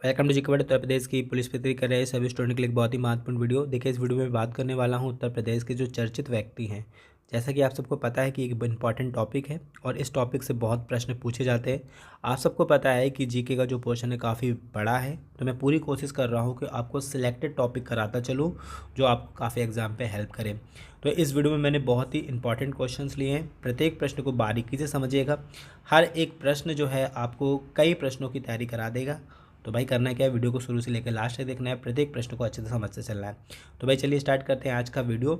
Welcome to GK Uttar Pradesh की police की तैयारी कर रहे सभी स्टूडेंट के लिए एक बहुत ही महत्वपूर्ण वीडियो। देखिए, इस वीडियो में बात करने वाला हूं उत्तर प्रदेश के जो चर्चित व्यक्ति हैं। जैसा कि आप सबको पता है कि एक इंपॉर्टेंट टॉपिक है और इस टॉपिक से बहुत प्रश्न पूछे जाते हैं। आप सबको पता है कि जीके का जो पोर्शन है काफ़ी बड़ा है, तो मैं पूरी कोशिश कर रहा हूँ कि आपको सिलेक्टेड टॉपिक कराता चलूँ जो आपको काफ़ी एग्जाम पर हेल्प करे। तो इस वीडियो में मैंने बहुत ही इंपॉर्टेंट क्वेश्चंस लिए हैं। प्रत्येक प्रश्न को बारीकी से समझिएगा। हर एक प्रश्न जो है आपको कई प्रश्नों की तैयारी करा देगा। तो भाई करना क्या है, वीडियो को शुरू से लेकर लास्ट तक देखना है, प्रत्येक प्रश्न को अच्छे से समझते चलना है। तो भाई चलिए स्टार्ट करते हैं आज का वीडियो।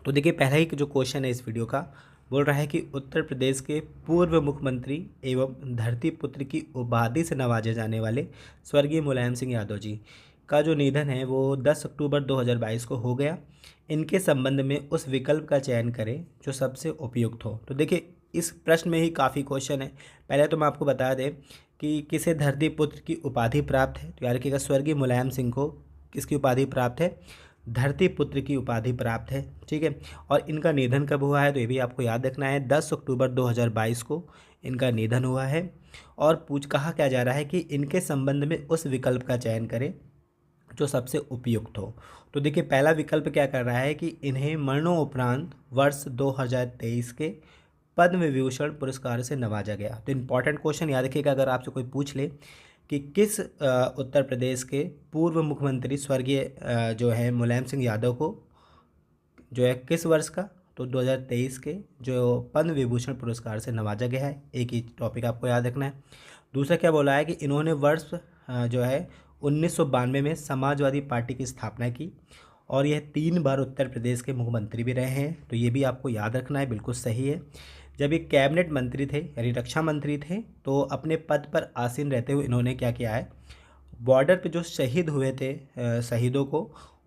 तो देखिए, पहला ही जो क्वेश्चन है इस वीडियो का बोल रहा है कि उत्तर प्रदेश के पूर्व मुख्यमंत्री एवं धरती पुत्र की उपाधि से नवाजे जाने वाले स्वर्गीय मुलायम सिंह यादव जी का जो निधन है वो 10 अक्टूबर 2022 को हो गया। इनके संबंध में उस विकल्प का चयन करें जो सबसे उपयुक्त हो। तो देखिए, इस प्रश्न में ही काफ़ी क्वेश्चन है। पहले तो मैं आपको बता दें कि किसे धरती पुत्र की उपाधि प्राप्त है। तो याद रखिएगा, स्वर्गीय मुलायम सिंह को किसकी उपाधि प्राप्त है? धरती पुत्र की उपाधि प्राप्त है। ठीक है। और इनका निधन कब हुआ है तो ये भी आपको याद रखना है, 10 अक्टूबर 2022 को इनका निधन हुआ है। और कहा क्या जा रहा है कि इनके संबंध में उस विकल्प का चयन करें जो सबसे उपयुक्त हो। तो देखिए, पहला विकल्प क्या कर रहा है कि इन्हें मरणोपरांत वर्ष 2023 के पद्म विभूषण पुरस्कार से नवाजा गया। तो इम्पॉर्टेंट क्वेश्चन याद रखिएगा, अगर आपसे कोई पूछ ले कि किस उत्तर प्रदेश के पूर्व मुख्यमंत्री स्वर्गीय जो है मुलायम सिंह यादव को जो है किस वर्ष का, तो 2023 के जो पद्म विभूषण पुरस्कार से नवाजा गया है। एक ही टॉपिक आपको याद रखना है। दूसरा क्या बोला है कि इन्होंने वर्ष जो है 1992 में समाजवादी पार्टी की स्थापना की और यह 3 बार उत्तर प्रदेश के मुख्यमंत्री भी रहे हैं। तो ये भी आपको याद रखना है, बिल्कुल सही है। जब ये कैबिनेट मंत्री थे यानी रक्षा मंत्री थे, तो अपने पद पर आसीन रहते हुए इन्होंने क्या किया है, बॉर्डर पे जो शहीद हुए थे शहीदों को,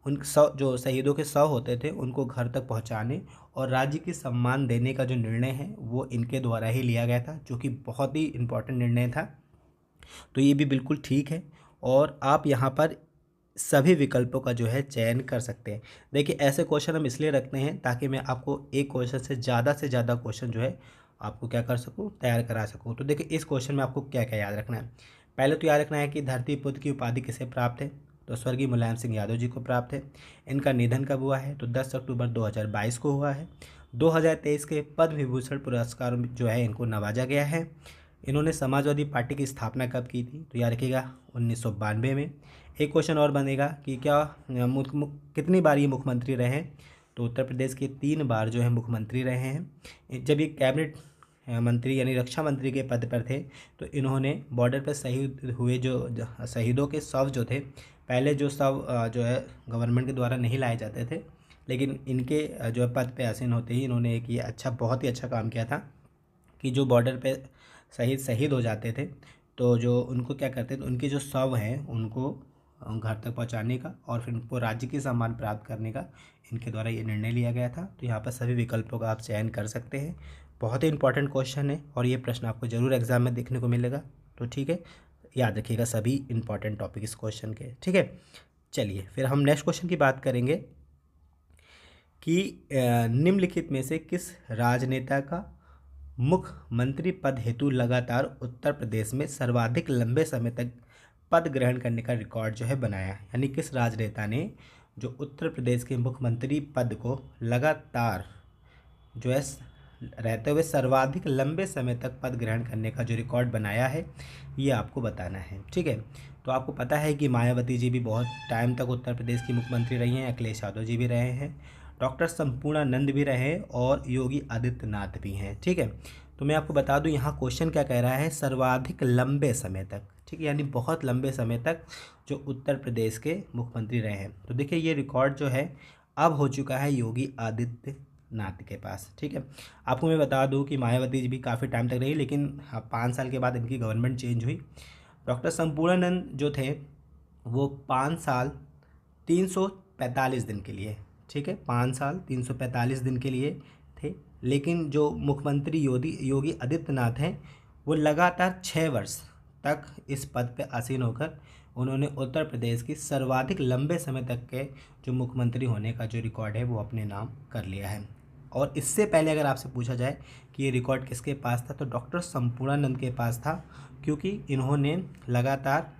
उन जो शहीदों के शव होते थे उनको घर तक पहुंचाने और राज्य की सम्मान देने का जो निर्णय है वो इनके द्वारा ही लिया गया था, जो कि बहुत ही इम्पोर्टेंट निर्णय था। तो ये भी बिल्कुल ठीक है और आप यहाँ पर सभी विकल्पों का जो है चयन कर सकते हैं। देखिए, ऐसे क्वेश्चन हम इसलिए रखते हैं ताकि मैं आपको एक क्वेश्चन से ज़्यादा क्वेश्चन जो है आपको क्या कर सकूँ, तैयार करा सकूँ। तो देखिए, इस क्वेश्चन में आपको क्या क्या याद रखना है। पहले तो याद रखना है कि धरती पुत्र की उपाधि किसे प्राप्त है, तो स्वर्गीय मुलायम सिंह यादव जी को प्राप्त है। इनका निधन कब हुआ है, तो 10 अक्टूबर 2022 को हुआ है। 2023 के पद्म विभूषण पुरस्कार जो है इनको नवाजा गया है। इन्होंने समाजवादी पार्टी की स्थापना कब की थी, तो याद रखिएगा 1992 में। एक क्वेश्चन और बनेगा कि क्या कितनी बार ये मुख्यमंत्री रहे हैं, तो उत्तर प्रदेश के 3 बार जो है मुख्यमंत्री रहे हैं। जब ये कैबिनेट मंत्री यानी रक्षा मंत्री के पद पर थे, तो इन्होंने बॉर्डर पर शहीद हुए जो शहीदों के शव जो थे, पहले जो शव जो है गवर्नमेंट के द्वारा नहीं लाए जाते थे, लेकिन इनके जो है पद पे आसीन होते ही इन्होंने एक ये बहुत ही अच्छा काम किया था कि जो बॉर्डर पे शहीद हो जाते थे, तो जो उनको क्या करते थे, उनके जो शव हैं उनको घर तक पहुंचाने का और फिर उनको राज्य की सम्मान प्राप्त करने का इनके द्वारा ये निर्णय लिया गया था। तो यहाँ पर सभी विकल्पों का आप चयन कर सकते हैं। बहुत ही इंपॉर्टेंट क्वेश्चन है और ये प्रश्न आपको ज़रूर एग्जाम में देखने को मिलेगा। तो ठीक है, याद रखिएगा सभी इंपॉर्टेंट टॉपिक इस क्वेश्चन के। ठीक है, चलिए फिर हम नेक्स्ट क्वेश्चन की बात करेंगे कि निम्नलिखित में से किस राजनेता का मुख्यमंत्री पद हेतु लगातार उत्तर प्रदेश में सर्वाधिक लंबे समय तक पद ग्रहण करने का रिकॉर्ड जो है बनाया है। यानी किस राजनेता ने जो उत्तर प्रदेश के मुख्यमंत्री पद को लगातार जो है रहते हुए सर्वाधिक लंबे समय तक पद ग्रहण करने का जो रिकॉर्ड बनाया है, ये आपको बताना है। ठीक है, तो आपको पता है कि मायावती जी भी बहुत टाइम तक उत्तर प्रदेश की मुख्यमंत्री रही हैं, अखिलेश यादव जी भी रहे हैं, डॉक्टर संपूर्णानंद भी रहे और योगी आदित्यनाथ भी हैं। ठीक है, तो मैं आपको बता दूं यहाँ क्वेश्चन क्या कह रहा है, सर्वाधिक लंबे समय तक। ठीक है, यानी बहुत लंबे समय तक जो उत्तर प्रदेश के मुख्यमंत्री रहे हैं। तो देखिए, ये रिकॉर्ड जो है अब हो चुका है योगी आदित्यनाथ के पास। ठीक है, आपको मैं बता दूं कि मायावती जी भी काफ़ी टाइम तक रही, लेकिन 5 साल के बाद इनकी गवर्नमेंट चेंज हुई। डॉक्टर संपूर्णानंद जो थे वो 5 साल 345 दिन के लिए, ठीक है, 5 साल 345 दिन के लिए थे। लेकिन जो मुख्यमंत्री योगी आदित्यनाथ हैं, वो लगातार 6 वर्ष तक इस पद पर आसीन होकर उन्होंने उत्तर प्रदेश की सर्वाधिक लंबे समय तक के जो मुख्यमंत्री होने का जो रिकॉर्ड है वो अपने नाम कर लिया है। और इससे पहले अगर आपसे पूछा जाए कि ये रिकॉर्ड किसके पास था, तो डॉक्टर संपूर्णानंद के पास था, क्योंकि इन्होंने लगातार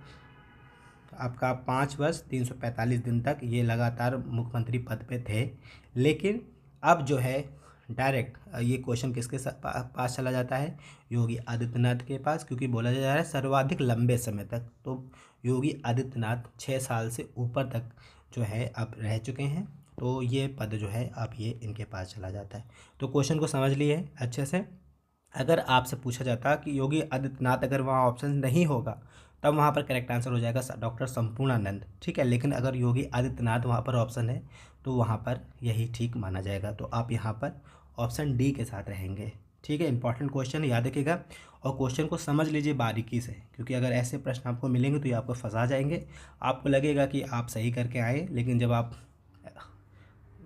आपका 5 वर्ष 345 दिन तक ये लगातार मुख्यमंत्री पद पे थे। लेकिन अब जो है डायरेक्ट ये क्वेश्चन किसके पास चला जाता है, योगी आदित्यनाथ के पास, क्योंकि बोला जा रहा है सर्वाधिक लंबे समय तक। तो योगी आदित्यनाथ 6 साल से ऊपर तक जो है अब रह चुके हैं, तो ये पद जो है अब ये इनके पास चला जाता है। तो क्वेश्चन को समझ लिए अच्छे से। अगर आपसे पूछा जाता कि योगी आदित्यनाथ अगर वहाँ ऑप्शन नहीं होगा तब वहाँ पर करेक्ट आंसर हो जाएगा डॉक्टर संपूर्णानंद, ठीक है। लेकिन अगर योगी आदित्यनाथ वहाँ पर ऑप्शन है तो वहाँ पर यही ठीक माना जाएगा। तो आप यहाँ पर ऑप्शन डी के साथ रहेंगे, ठीक है। इंपॉर्टेंट क्वेश्चन याद रखिएगा और क्वेश्चन को समझ लीजिए बारीकी से, क्योंकि अगर ऐसे प्रश्न आपको मिलेंगे तो ये आपको फंसा जाएंगे। आपको लगेगा कि आप सही करके आए, लेकिन जब आप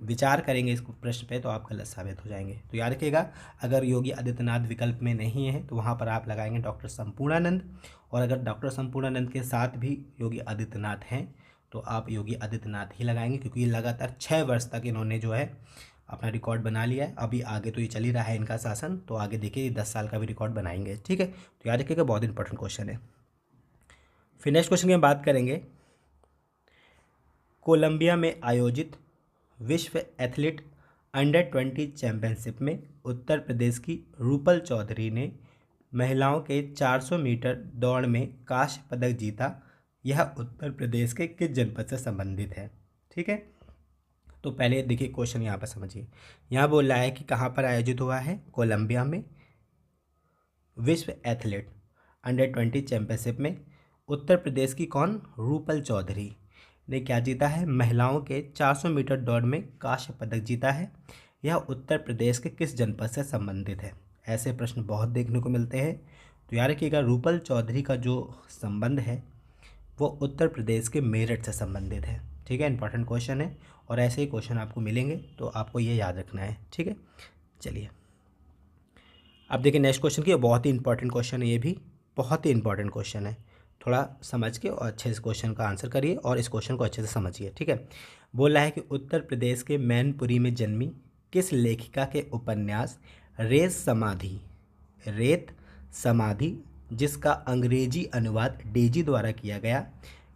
विचार करेंगे इस प्रश्न पे तो आप गलत साबित हो जाएंगे। तो याद रखिएगा, अगर योगी आदित्यनाथ विकल्प में नहीं है तो वहाँ पर आप लगाएंगे डॉक्टर संपूर्णानंद, और अगर डॉक्टर संपूर्णानंद के साथ भी योगी आदित्यनाथ हैं तो आप योगी आदित्यनाथ ही लगाएंगे, क्योंकि लगातार 6 वर्ष तक इन्होंने जो है अपना रिकॉर्ड बना लिया है। अभी आगे तो ये चल ही रहा है इनका शासन, तो आगे देखिए 10 साल का भी रिकॉर्ड बनाएंगे, ठीक है। तो याद रखिएगा, बहुत इंपॉर्टेंट क्वेश्चन है। फिर नेक्स्ट क्वेश्चन की हम बात करेंगे। कोलंबिया में आयोजित विश्व एथलीट अंडर-20 चैंपियनशिप में उत्तर प्रदेश की रूपल चौधरी ने महिलाओं के 400 मीटर दौड़ में कांस्य पदक जीता। यह उत्तर प्रदेश के किस जनपद से संबंधित है, ठीक है। तो पहले देखिए क्वेश्चन यहाँ पर समझिए। यहाँ बोल रहा है कि कहाँ पर आयोजित हुआ है, कोलंबिया में। विश्व एथलीट अंडर-20 चैंपियनशिप में उत्तर प्रदेश की कौन, रूपल चौधरी ने क्या जीता है, महिलाओं के 400 मीटर दौड़ में कांस्य पदक जीता है। यह उत्तर प्रदेश के किस जनपद से संबंधित है। ऐसे प्रश्न बहुत देखने को मिलते हैं। तो याद रखिएगा, रूपल चौधरी का जो संबंध है वो उत्तर प्रदेश के मेरठ से संबंधित है, ठीक है। इंपॉर्टेंट क्वेश्चन है और ऐसे ही क्वेश्चन आपको मिलेंगे, तो आपको ये याद रखना है, ठीक है। चलिए अब देखिए नेक्स्ट क्वेश्चन की, बहुत ही इंपॉर्टेंट क्वेश्चन है, ये भी बहुत ही इंपॉर्टेंट क्वेश्चन है। थोड़ा समझ के और अच्छे से क्वेश्चन का आंसर करिए और इस क्वेश्चन को अच्छे से समझिए, ठीक है। बोल रहा है कि उत्तर प्रदेश के मैनपुरी में जन्मी किस लेखिका के उपन्यास रेत समाधि जिसका अंग्रेजी अनुवाद डेजी द्वारा किया गया,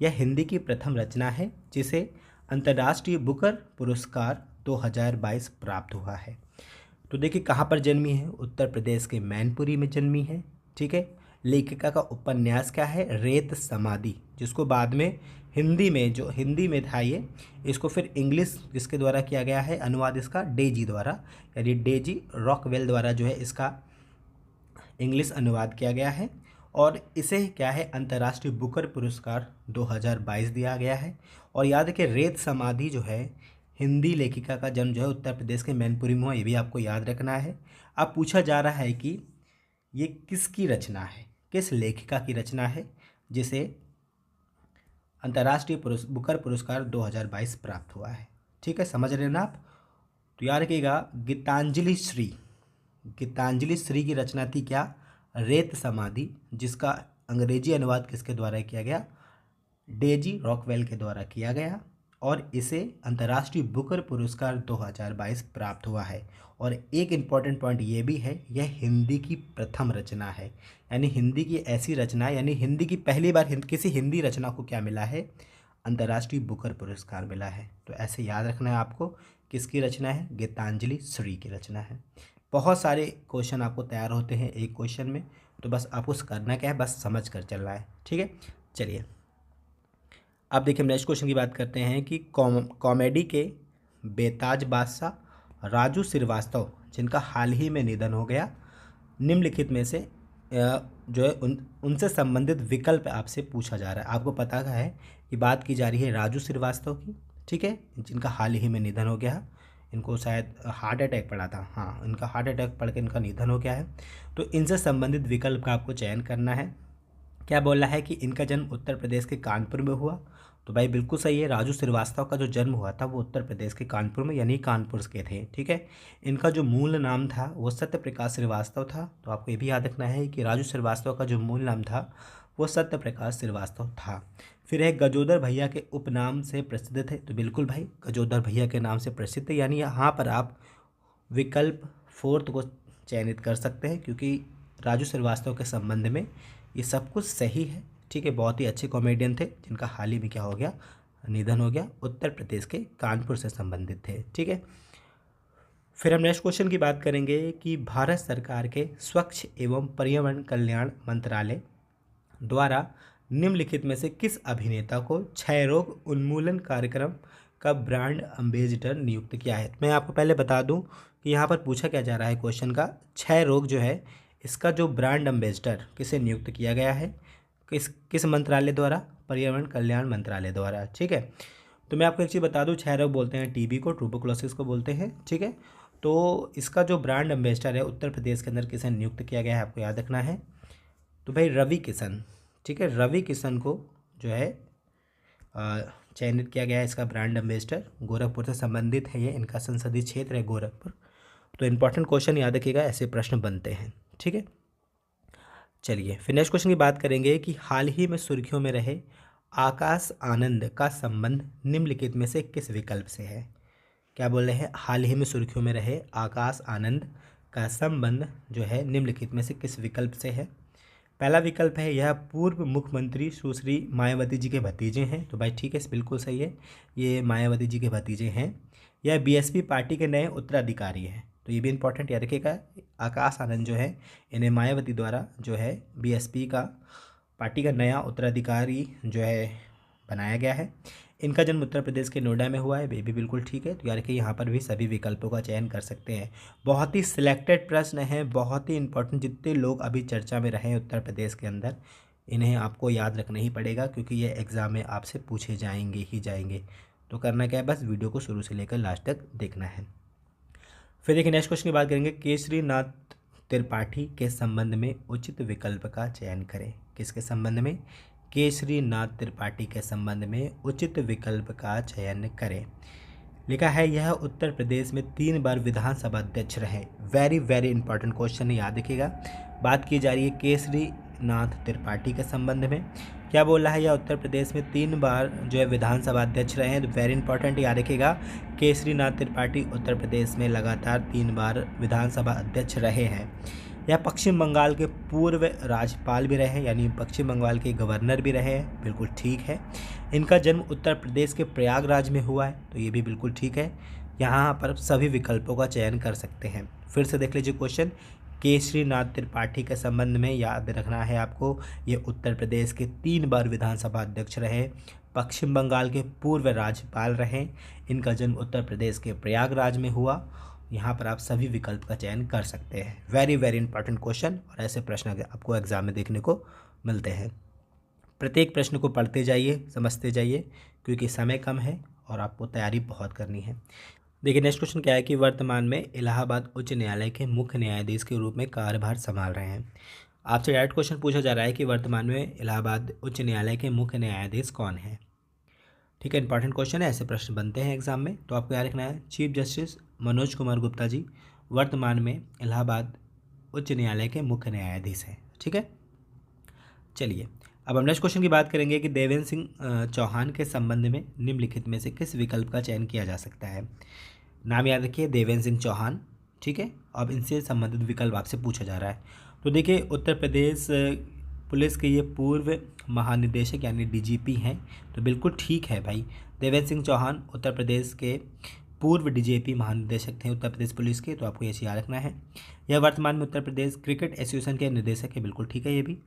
यह हिंदी की प्रथम रचना है जिसे अंतर्राष्ट्रीय बुकर पुरस्कार 2022 प्राप्त हुआ है। तो देखिए कहाँ पर जन्मी है, उत्तर प्रदेश के मैनपुरी में जन्मी है, ठीक है। लेखिका का उपन्यास क्या है, रेत समाधि, जिसको बाद में हिंदी में था ये, इसको फिर इंग्लिश जिसके द्वारा किया गया है अनुवाद इसका डेजी द्वारा, यानी डेजी रॉकवेल द्वारा जो है इसका इंग्लिश अनुवाद किया गया है। और इसे क्या है, अंतर्राष्ट्रीय बुकर पुरस्कार 2022 दिया गया है। और याद रखिए, रेत समाधि जो है हिंदी लेखिका का जन्म जो है उत्तर प्रदेश के मैनपुरी में हुआ, ये भी आपको याद रखना है। अब पूछा जा रहा है कि ये किसकी रचना है, किस लेखिका की रचना है जिसे अंतर्राष्ट्रीय बुकर पुरस्कार 2022 प्राप्त हुआ है, ठीक है। समझ रहे हैं ना आप। तो याद रखिएगा, गीतांजलि श्री की रचना थी क्या, रेत समाधि, जिसका अंग्रेजी अनुवाद किसके द्वारा किया गया, डेजी रॉकवेल के द्वारा किया गया। और इसे अंतर्राष्ट्रीय बुकर पुरस्कार 2022 प्राप्त हुआ है। और एक इम्पॉर्टेंट पॉइंट ये भी है, यह हिंदी की प्रथम रचना है, यानी हिंदी की ऐसी रचना, यानी हिंदी की पहली बार किसी हिंदी रचना को क्या मिला है, अंतर्राष्ट्रीय बुकर पुरस्कार मिला है। तो ऐसे याद रखना है आपको, किसकी रचना है, गीतांजलि श्री की रचना है। बहुत सारे क्वेश्चन आपको तैयार होते हैं एक क्वेश्चन में, तो बस आपको करना क्या है, बस समझ कर चलना है, ठीक है। चलिए अब देखिए नेक्स्ट क्वेश्चन की बात करते हैं कि कॉमेडी के बेताज बादशाह राजू श्रीवास्तव, जिनका हाल ही में निधन हो गया, निम्नलिखित में से जो है उनसे संबंधित विकल्प आपसे पूछा जा रहा है। आपको पता है कि बात की जा रही है राजू श्रीवास्तव की, ठीक है, जिनका हाल ही में निधन हो गया। इनको शायद हार्ट अटैक पड़ा था, हाँ, इनका हार्ट अटैक पड़ के इनका निधन हो गया है। तो इनसे संबंधित विकल्प का आपको चयन करना है। क्या बोल रहा है कि इनका जन्म उत्तर प्रदेश के कानपुर में हुआ, तो भाई बिल्कुल सही है। राजू श्रीवास्तव का जो जन्म हुआ था वो उत्तर प्रदेश के कानपुर में, यानी कानपुर के थे, ठीक है। इनका जो मूल नाम था वो सत्य प्रकाश श्रीवास्तव था। तो आपको ये भी याद रखना है कि राजू श्रीवास्तव का जो मूल नाम था वो सत्य प्रकाश श्रीवास्तव था। फिर है गजोदर भैया के उपनाम से प्रसिद्ध थे, तो बिल्कुल भाई गजोदर भैया के नाम से प्रसिद्ध है, यानी यहाँ पर आप विकल्प 4 को चयनित कर सकते हैं, क्योंकि राजू श्रीवास्तव के संबंध में ये सब कुछ सही है, ठीक है, बहुत ही अच्छे कॉमेडियन थे जिनका हाल ही में क्या हो गया, निधन हो गया, उत्तर प्रदेश के कानपुर से संबंधित थे। ठीक है, फिर हम नेक्स्ट क्वेश्चन की बात करेंगे कि भारत सरकार के स्वच्छ एवं पर्यावरण कल्याण मंत्रालय द्वारा निम्नलिखित में से किस अभिनेता को क्षय रोग उन्मूलन कार्यक्रम का ब्रांड एम्बेसडर नियुक्त किया है। मैं आपको पहले बता दूं कि यहाँ पर पूछा क्या जा रहा है क्वेश्चन का, क्षय रोग जो है इसका जो ब्रांड एम्बेसडर किसे नियुक्त किया गया है, किस किस मंत्रालय द्वारा, पर्यावरण कल्याण मंत्रालय द्वारा। ठीक है, तो मैं आपको एक चीज़ बता दूं, क्षय रोग बोलते हैं टीबी को, ट्यूबरकुलोसिस को बोलते हैं। ठीक है, तो इसका जो ब्रांड एम्बेसडर है उत्तर प्रदेश के अंदर किसे नियुक्त किया गया है, आपको याद रखना है। तो भाई रवि किशन, ठीक है, रवि किशन को जो है चयनित किया गया है इसका ब्रांड एम्बेसडर। गोरखपुर से संबंधित है ये, इनका संसदीय क्षेत्र है गोरखपुर। तो इंपॉर्टेंट क्वेश्चन याद रखिएगा, ऐसे प्रश्न बनते हैं। ठीक है, चलिए फिर नेक्स्ट क्वेश्चन की बात करेंगे कि हाल ही में सुर्खियों में रहे आकाश आनंद का संबंध निम्नलिखित में से किस विकल्प से है। क्या बोल रहे हैं, हाल ही में सुर्खियों में रहे आकाश आनंद का संबंध जो है निम्नलिखित में से किस विकल्प से है। पहला विकल्प है यह पूर्व मुख्यमंत्री सुश्री मायावती जी के भतीजे हैं। तो भाई ठीक है, बिल्कुल सही है, ये मायावती जी के भतीजे हैं। यह बीएसपी पार्टी के नए उत्तराधिकारी हैं। तो ये भी इंपॉर्टेंट याद रखिएगा, आकाश आनंद जो है इन्हें मायावती द्वारा जो है बीएसपी का पार्टी का नया उत्तराधिकारी जो है बनाया गया है। इनका जन्म उत्तर प्रदेश के नोएडा में हुआ है, ये भी बिल्कुल ठीक है। तो यार कि यहाँ पर भी सभी विकल्पों का चयन कर सकते हैं। बहुत ही सिलेक्टेड प्रश्न हैं, बहुत ही इंपॉर्टेंट, जितने लोग अभी चर्चा में रहे उत्तर प्रदेश के अंदर इन्हें आपको याद रखना ही पड़ेगा, क्योंकि ये एग्ज़ाम में आपसे पूछे जाएंगे ही जाएंगे। तो करना क्या है, बस वीडियो को शुरू से लेकर लास्ट तक देखना है। फिर देखिए नेक्स्ट क्वेश्चन की बात करेंगे, केसरीनाथ त्रिपाठी के संबंध में उचित विकल्प का चयन करें। किसके संबंध में, केसरीनाथ त्रिपाठी के संबंध में उचित विकल्प का चयन करें। लिखा है यह उत्तर प्रदेश में 3 बार विधानसभा अध्यक्ष रहे। वेरी वेरी इंपॉर्टेंट क्वेश्चन है, याद रखिएगा। बात की जा रही है केसरीनाथ त्रिपाठी के संबंध में। क्या बोल रहा है, यह उत्तर प्रदेश में 3 बार जो है विधानसभा अध्यक्ष रहे हैं। तो वेरी इंपॉर्टेंट याद रखिएगा, केसरीनाथ त्रिपाठी उत्तर प्रदेश में लगातार 3 बार विधानसभा अध्यक्ष रहे हैं। यह पश्चिम बंगाल के पूर्व राज्यपाल भी रहे, यानी पश्चिम बंगाल के गवर्नर भी रहे हैं, बिल्कुल ठीक है। इनका जन्म उत्तर प्रदेश के प्रयागराज में हुआ है, तो ये भी बिल्कुल ठीक है। यहाँ पर सभी विकल्पों का चयन कर सकते हैं। फिर से देख लीजिए क्वेश्चन, केसरीनाथ त्रिपाठी के संबंध में याद रखना है आपको, ये उत्तर प्रदेश के 3 बार विधानसभा अध्यक्ष रहे, पश्चिम बंगाल के पूर्व राज्यपाल रहे, इनका जन्म उत्तर प्रदेश के प्रयागराज में हुआ। यहाँ पर आप सभी विकल्प का चयन कर सकते हैं। वेरी वेरी इंपॉर्टेंट क्वेश्चन, और ऐसे प्रश्न आपको एग्जाम में देखने को मिलते हैं। प्रत्येक प्रश्न को पढ़ते जाइए, समझते जाइए, क्योंकि समय कम है और आपको तैयारी बहुत करनी है। देखिए नेक्स्ट क्वेश्चन क्या है कि वर्तमान में इलाहाबाद उच्च न्यायालय के मुख्य न्यायाधीश के रूप में कार्यभार संभाल रहे हैं। आपसे डायरेक्ट क्वेश्चन पूछा जा रहा है कि वर्तमान में इलाहाबाद उच्च न्यायालय के मुख्य न्यायाधीश कौन है। ठीक है, इंपॉर्टेंट क्वेश्चन है, ऐसे प्रश्न बनते हैं एग्जाम में। तो आपको याद रखना है, चीफ जस्टिस मनोज कुमार गुप्ता जी वर्तमान में इलाहाबाद उच्च न्यायालय के मुख्य न्यायाधीश हैं। ठीक है, चलिए अब हम नेक्स्ट क्वेश्चन की बात करेंगे कि देवेंद्र सिंह चौहान के संबंध में निम्नलिखित में से किस विकल्प का चयन किया जा सकता है। नाम याद रखिए, देवेंद्र सिंह चौहान। ठीक है, अब इनसे संबंधित विकल्प आपसे पूछा जा रहा है। तो देखिए उत्तर प्रदेश पुलिस के ये पूर्व महानिदेशक यानी डीजीपी हैं, तो बिल्कुल ठीक है भाई। देवेंद्र सिंह चौहान उत्तर प्रदेश के पूर्व डीजीपी महानिदेशक थे उत्तर प्रदेश पुलिस के, तो आपको ये याद रखना है। यह वर्तमान में उत्तर प्रदेश क्रिकेट एसोसिएशन के निदेशक है, बिल्कुल ठीक है ये भी।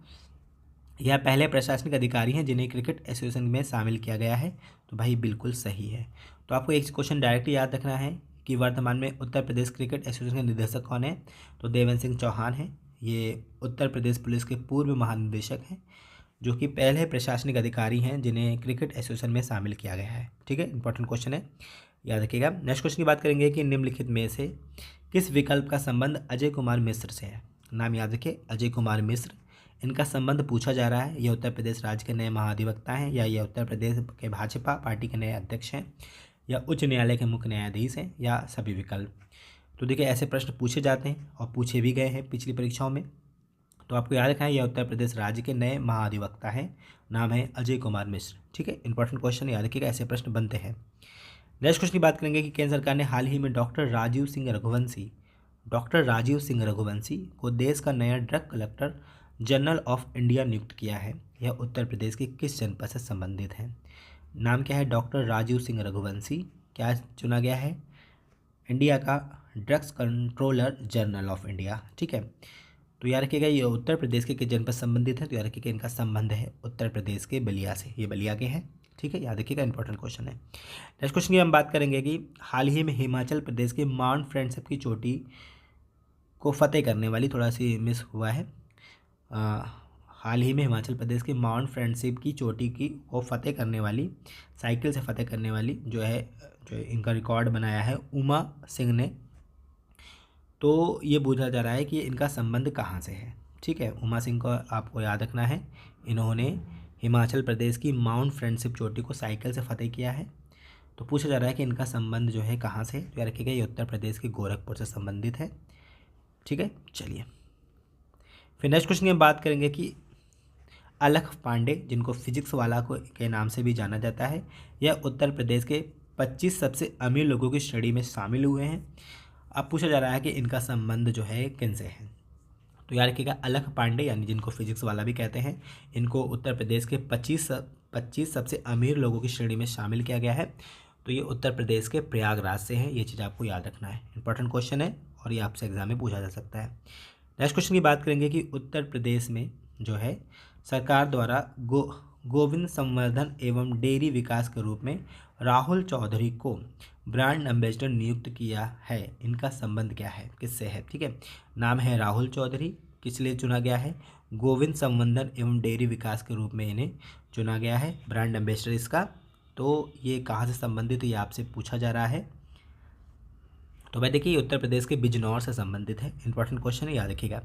यह पहले प्रशासनिक अधिकारी हैं जिन्हें क्रिकेट एसोसिएशन में शामिल किया गया है, तो भाई बिल्कुल सही है। तो आपको एक क्वेश्चन डायरेक्टली याद रखना है कि वर्तमान में उत्तर प्रदेश क्रिकेट एसोसिएशन के निदेशक कौन है, तो देवेंद्र सिंह चौहान हैं। ये उत्तर प्रदेश पुलिस के पूर्व महानिदेशक हैं, जो कि पहले प्रशासनिक अधिकारी हैं जिन्हें क्रिकेट एसोसिएशन में शामिल किया गया है। ठीक है, इंपॉर्टेंट क्वेश्चन है, याद रखिएगा। नेक्स्ट क्वेश्चन की बात करेंगे कि निम्नलिखित में से किस विकल्प का संबंध अजय कुमार मिश्र से है। नाम याद रखिए, अजय कुमार मिश्र, इनका संबंध पूछा जा रहा है। यह उत्तर प्रदेश राज्य के नए महाधिवक्ता हैं, या यह उत्तर प्रदेश के भाजपा पार्टी के नए अध्यक्ष हैं, या उच्च न्यायालय के मुख्य न्यायाधीश हैं, या सभी विकल्प। तो देखिए ऐसे प्रश्न पूछे जाते हैं और पूछे भी गए हैं पिछली परीक्षाओं में। तो आपको याद रखना है, यह उत्तर प्रदेश राज्य के नए महाधिवक्ता हैं, नाम है अजय कुमार मिश्र। ठीक है, इंपॉर्टेंट क्वेश्चन याद रखिएगा, ऐसे प्रश्न बनते हैं। नेक्स्ट क्वेश्चन की बात करेंगे कि केंद्र सरकार ने हाल ही में डॉक्टर राजीव सिंह रघुवंशी को देश का नया drug collector general of India नियुक्त किया है। यह उत्तर प्रदेश के किस जनपद से संबंधित है? नाम क्या है? डॉक्टर राजीव सिंह रघुवंशी। क्या चुना गया है? इंडिया का drugs controller general of India. ठीक है, तो याद रखिएगा ये उत्तर प्रदेश के किस जनपद संबंधित है? तो याद रखिएगा इनका संबंध है उत्तर प्रदेश के बलिया से, ये बलिया के हैं। ठीक है, याद रखिएगा, इंपॉर्टेंट क्वेश्चन है। नेक्स्ट क्वेश्चन की हम बात करेंगे कि हाल ही में हिमाचल प्रदेश के माउंट फ्रेंडशिप की चोटी को फतेह करने वाली, थोड़ा सी मिस हुआ है, हाल ही में हिमाचल प्रदेश के माउंट फ्रेंडशिप की चोटी को फतेह करने वाली, साइकिल से फतेह करने वाली जो इनका रिकॉर्ड बनाया है उमा सिंह ने। तो ये पूछा जा रहा है कि इनका संबंध कहाँ से है। ठीक है, उमा सिंह को आपको याद रखना है, इन्होंने हिमाचल प्रदेश की माउंट फ्रेंडशिप चोटी को साइकिल से फतेह किया है। तो पूछा जा रहा है कि इनका संबंध जो है कहाँ से, तो याद रखिएगा ये उत्तर प्रदेश के गोरखपुर से संबंधित है। ठीक है, चलिए फिर नेक्स्ट क्वेश्चन की हम बात करेंगे कि अलख पांडे, जिनको फिजिक्स वाला के नाम से भी जाना जाता है, यह उत्तर प्रदेश के 25 सबसे अमीर लोगों की श्रेणी में शामिल हुए हैं। अब पूछा जा रहा है कि इनका संबंध जो है किन से है। तो याद रखिएगा अलख पांडे, यानी जिनको फिजिक्स वाला भी कहते हैं, इनको उत्तर प्रदेश के 25 सबसे अमीर लोगों की श्रेणी में शामिल किया गया है। तो ये उत्तर प्रदेश के प्रयागराज से हैं, ये चीज़ आपको याद रखना है, इंपॉर्टेंट क्वेश्चन है और ये आपसे एग्जाम में पूछा जा सकता है। नेक्स्ट क्वेश्चन की बात करेंगे कि उत्तर प्रदेश में जो है सरकार द्वारा गोविंद संवर्धन एवं डेयरी विकास के रूप में राहुल चौधरी को ब्रांड एम्बेसडर नियुक्त किया है। इनका संबंध क्या है, किससे है? ठीक है, नाम है राहुल चौधरी, किस लिए चुना गया है? गोविंद संवर्धन एवं डेयरी विकास के रूप में इन्हें चुना गया है, ब्रांड एम्बेसडर इसका। तो ये कहाँ से संबंधित है, ये आपसे पूछा जा रहा है। तो भाई देखिए उत्तर प्रदेश के बिजनौर से संबंधित है, इंपॉर्टेंट क्वेश्चन है, याद रखिएगा।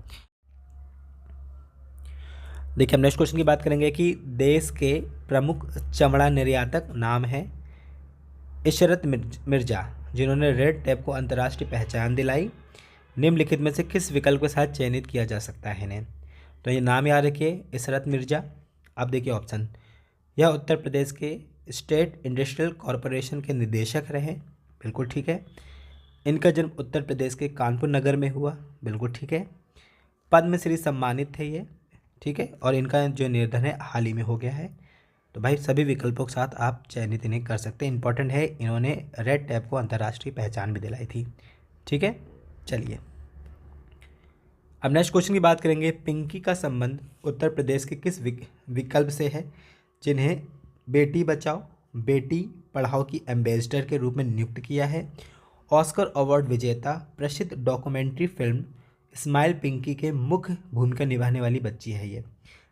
देखिए हम नेक्स्ट क्वेश्चन की बात करेंगे कि देश के प्रमुख चमड़ा निर्यातक नाम है इशरत मिर्जा, जिन्होंने रेड टेप को अंतर्राष्ट्रीय पहचान दिलाई। निम्नलिखित में से किस विकल्प के साथ चयनित किया जा सकता है इन्हें? तो ये नाम याद रखिए, इशरत मिर्जा। अब देखिए ऑप्शन, यह उत्तर प्रदेश के स्टेट इंडस्ट्रियल कॉरपोरेशन के निदेशक रहे, बिल्कुल ठीक है। इनका जन्म उत्तर प्रदेश के कानपुर नगर में हुआ, बिल्कुल ठीक है। पद्मश्री सम्मानित थे ये, ठीक है, और इनका जो निर्धन है हाल ही में हो गया है। तो भाई सभी विकल्पों के साथ आप चयनित इन्हें कर सकते हैं, इंपॉर्टेंट है, इन्होंने रेड टैप को अंतर्राष्ट्रीय पहचान भी दिलाई थी। ठीक है, चलिए अब नेक्स्ट क्वेश्चन की बात करेंगे। पिंकी का संबंध उत्तर प्रदेश के किस विकल्प से है, जिन्हें बेटी बचाओ बेटी पढ़ाओ की एम्बेसडर के रूप में नियुक्त किया है? ऑस्कर अवार्ड विजेता प्रसिद्ध डॉक्यूमेंट्री फिल्म स्माइल पिंकी के मुख्य भूमिका निभाने वाली बच्ची है ये।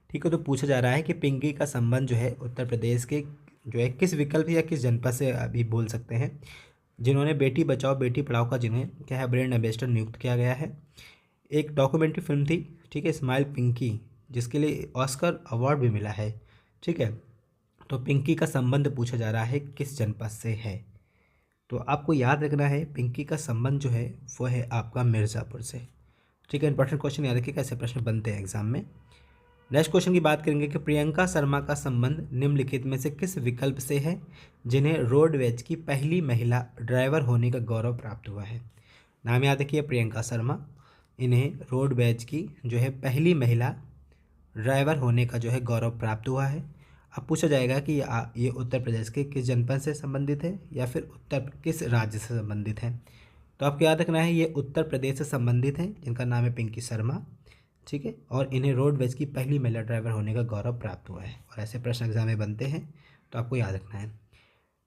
ठीक है, तो पूछा जा रहा है कि पिंकी का संबंध जो है उत्तर प्रदेश के जो है किस विकल्प या किस जनपद से अभी बोल सकते हैं, जिन्होंने बेटी बचाओ बेटी पढ़ाओ का जिन्हें क्या है ब्रांड एम्बेसडर नियुक्त किया गया है। एक डॉक्यूमेंट्री फिल्म थी, ठीक है, स्माइल पिंकी, जिसके लिए ऑस्कर अवार्ड भी मिला है। ठीक है, तो पिंकी का संबंध पूछा जा रहा है किस जनपद से है। तो आपको याद रखना है पिंकी का संबंध जो है वो है आपका मिर्ज़ापुर से। ठीक है, इंपॉर्टेंट क्वेश्चन याद रखिएगा, ऐसे प्रश्न बनते हैं एग्जाम में। नेक्स्ट क्वेश्चन की बात करेंगे कि प्रियंका शर्मा का संबंध निम्नलिखित में से किस विकल्प से है, जिन्हें रोडवेज की पहली महिला ड्राइवर होने का गौरव प्राप्त हुआ है? नाम याद रखिए प्रियंका शर्मा, इन्हें रोडवेज की जो है पहली महिला ड्राइवर होने का जो है गौरव प्राप्त हुआ है। अब पूछा जाएगा कि ये उत्तर प्रदेश के किस जनपद से संबंधित है या फिर किस राज्य से संबंधित है। तो आपको याद रखना है ये उत्तर प्रदेश से संबंधित हैं, जिनका नाम है पिंकी शर्मा। ठीक है, और इन्हें रोडवेज की पहली महिला ड्राइवर होने का गौरव प्राप्त हुआ है, और ऐसे प्रश्न एग्जाम में बनते हैं, तो आपको याद रखना है।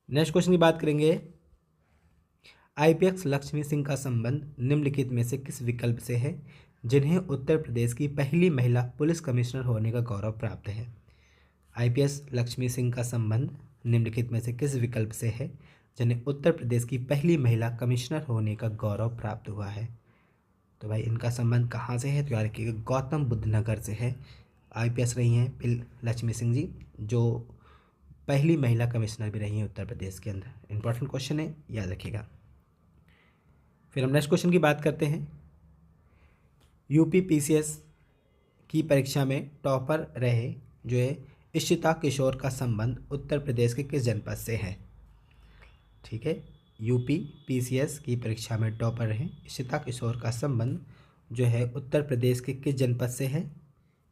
नेक्स्ट क्वेश्चन की बात करेंगे, IPS लक्ष्मी सिंह का संबंध निम्नलिखित में से किस विकल्प से है, जिन्हें उत्तर प्रदेश की पहली महिला पुलिस कमिश्नर होने का गौरव प्राप्त है? IPS लक्ष्मी सिंह का संबंध निम्नलिखित में से किस विकल्प से है, जिन्हें उत्तर प्रदेश की पहली महिला कमिश्नर होने का गौरव प्राप्त हुआ है? तो भाई इनका संबंध कहाँ से है, तो याद रखिएगा गौतम बुद्ध नगर से है। IPS रही हैं लक्ष्मी सिंह जी, जो पहली महिला कमिश्नर भी रही हैं उत्तर प्रदेश के अंदर, इंपॉर्टेंट क्वेश्चन है, याद रखिएगा। फिर हम नेक्स्ट क्वेश्चन की बात करते हैं। UPPCS की परीक्षा में टॉपर रहे जो है इशिता किशोर का संबंध उत्तर प्रदेश के किस जनपद से है? ठीक है, UPPCS की परीक्षा में टॉपर रहे इशिता किशोर का संबंध जो है उत्तर प्रदेश के किस जनपद से है,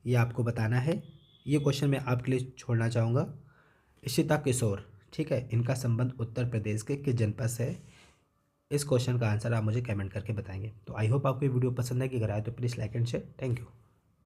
ये आपको बताना है। ये क्वेश्चन मैं आपके लिए छोड़ना चाहूँगा। इशिता किशोर, ठीक है, इनका संबंध उत्तर प्रदेश के किस जनपद से है? इस क्वेश्चन का आंसर आप मुझे कमेंट करके बताएंगे। तो आई होप आपको ये वीडियो पसंद है, कि अगर आए तो please like and share. Thank you.